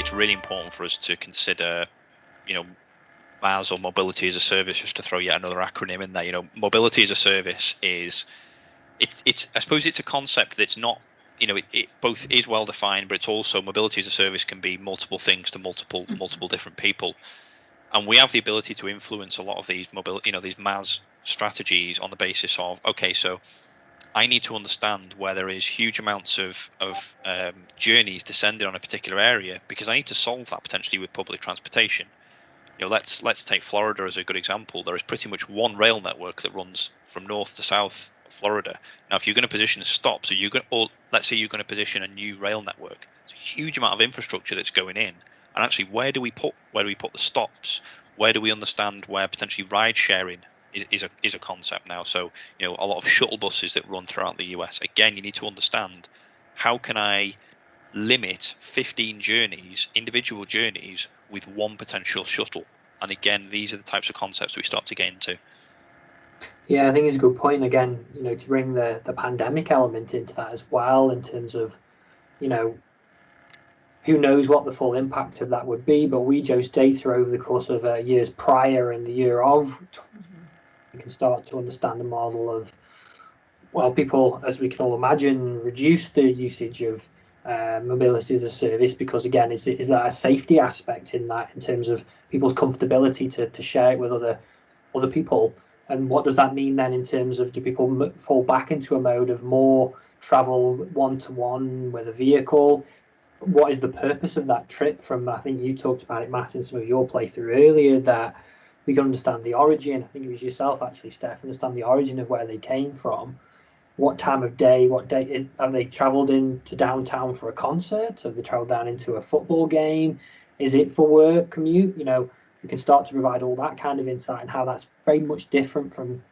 it's really important for us to consider, MaaS, or mobility as a service, just to throw yet another acronym in there. Mobility as a service is, it's I suppose it's a concept that's not, it both is well defined, but it's also, mobility as a service can be multiple things to multiple different people. And we have the ability to influence a lot of these these MaaS strategies on the basis of, okay, so I need to understand where there is huge amounts of journeys descending on a particular area, because I need to solve that potentially with public transportation. Let's take Florida as a good example. There is pretty much one rail network that runs from north to south of Florida. Now, if you're going to position stops, or let's say you're going to position a new rail network, it's a huge amount of infrastructure that's going in. And actually, where do we put the stops? Where do we understand where potentially ride sharing is a concept now? So, a lot of shuttle buses that run throughout the US. Again, you need to understand, how can I limit 15 individual journeys, with one potential shuttle? And again, these are the types of concepts we start to get into. Yeah, I think it's a good point. Again, to bring the pandemic element into that as well, in terms of, who knows what the full impact of that would be, but Wejo's data over the course of years prior and the year of, we can start to understand the model of, well, people, as we can all imagine, reduce the usage of mobility as a service, because again, is that a safety aspect in that, in terms of people's comfortability to share it with other people? And what does that mean then in terms of, do people fall back into a mode of more travel one-to-one with a vehicle? What is the purpose of that trip? From, I think you talked about it, Matt, in some of your playthrough earlier, that we can understand the origin. I think it was yourself actually, Steph, understand the origin of where they came from. What time of day, what day have they travelled into downtown for a concert? Have they travelled down into a football game? Is it for work commute? We can start to provide all that kind of insight, and how that's very much different from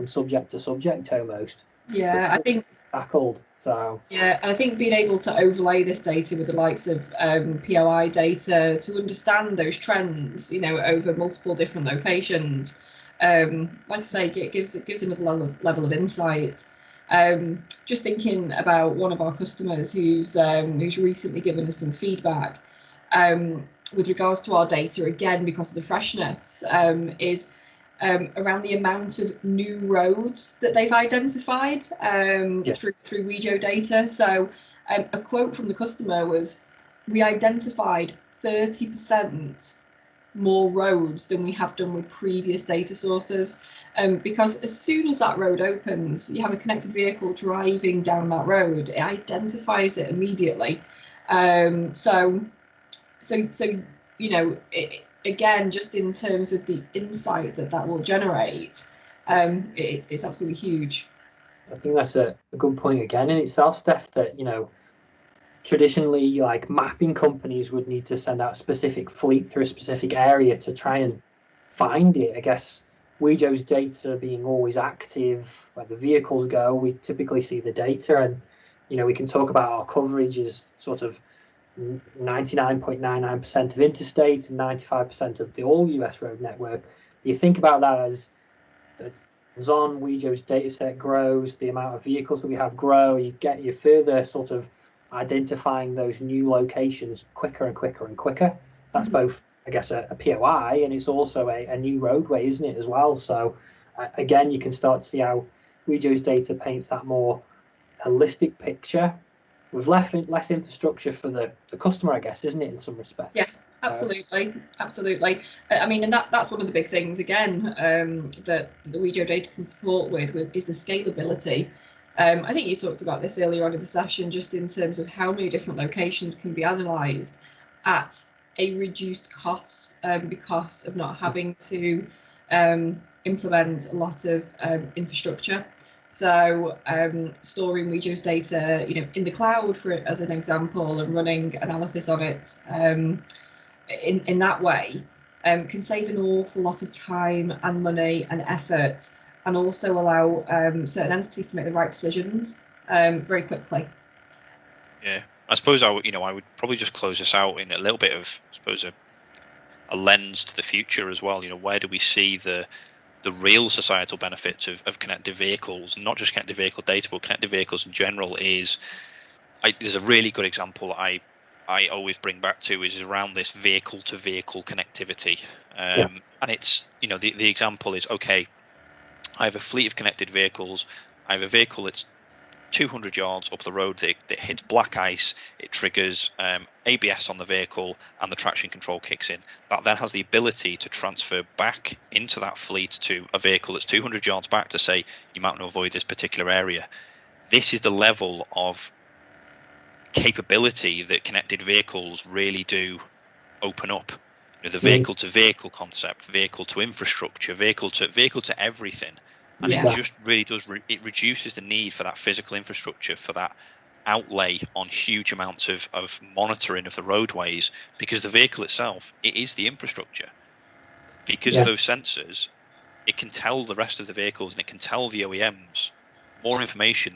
subject to subject almost. Yeah, I think tackled. So yeah, and I think being able to overlay this data with the likes of POI data to understand those trends, over multiple different locations, like I say, it gives another level of insight. Just thinking about one of our customers who's recently given us some feedback with regards to our data, again because of the freshness, is around the amount of new roads that they've identified through Wejo data. So a quote from the customer was, "We identified 30% more roads than we have done with previous data sources." Because as soon as that road opens, you have a connected vehicle driving down that road, it identifies it immediately. Again, just in terms of the insight that will generate, it's absolutely huge. I think that's a good point again in itself, Steph, that, traditionally, like, mapping companies would need to send out a specific fleet through a specific area to try and find it. I guess Wejo's data being always active, where the vehicles go, we typically see the data, and, we can talk about our coverage as sort of 99.99% of interstate and 95% of the all US road network. You think about that as on Wejo's data set grows, the amount of vehicles that we have grow, you further sort of identifying those new locations quicker and quicker and quicker. That's both, I guess, a POI, and it's also a new roadway, isn't it, as well? So again, you can start to see how Wejo's data paints that more holistic picture with less infrastructure for the customer, I guess, isn't it, in some respects? Yeah, absolutely. I mean, and that's one of the big things, again, that the Wejo data can support with is the scalability. I think you talked about this earlier on in the session, just in terms of how many different locations can be analysed at a reduced cost, because of not having to implement a lot of infrastructure. So storing Wejo's data, in the cloud, as an example, and running analysis on it in that way can save an awful lot of time and money and effort, and also allow certain entities to make the right decisions very quickly. Yeah, I suppose I would probably just close this out in a little bit of, I suppose, a lens to the future as well. Where do we see the real societal benefits of connected vehicles, not just connected vehicle data, but connected vehicles in general? There's a really good example I I always bring back to is around this vehicle to vehicle connectivity. And it's, the example is, okay, I have a fleet of connected vehicles. I have a vehicle that's 200 yards up the road that hits black ice. It triggers ABS on the vehicle and the traction control kicks in. That then has the ability to transfer back into that fleet to a vehicle that's 200 yards back to say, you might want to avoid this particular area. This is the level of capability that connected vehicles really do open up. The vehicle to vehicle concept, vehicle to infrastructure, vehicle to everything. And it just really does, it reduces the need for that physical infrastructure, for that outlay on huge amounts of monitoring of the roadways, because the vehicle itself, it is the infrastructure. Because of those sensors, it can tell the rest of the vehicles and it can tell the OEMs more information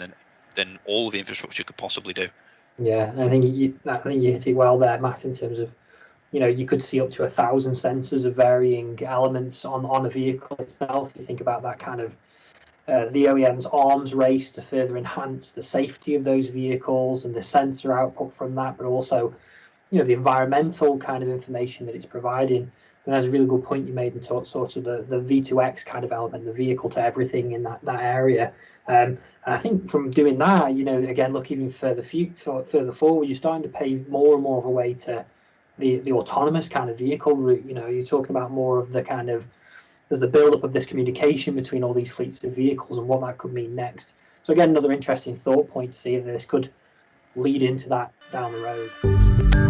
than all of the infrastructure could possibly do. Yeah, I think you hit it well there, Matt, in terms of, you could see up to 1,000 sensors of varying elements on a vehicle itself. You think about that kind of the OEM's arms race to further enhance the safety of those vehicles and the sensor output from that, but also, the environmental kind of information that it's providing. And that's a really good point you made in sort of the V2X kind of element, the vehicle to everything in that area. And I think from doing that, again, look even further forward, you're starting to pave more and more of a way to the autonomous kind of vehicle route. You're talking about more of the kind of, there's the build-up of this communication between all these fleets of vehicles and what that could mean next. So again, another interesting thought point to see that this could lead into that down the road.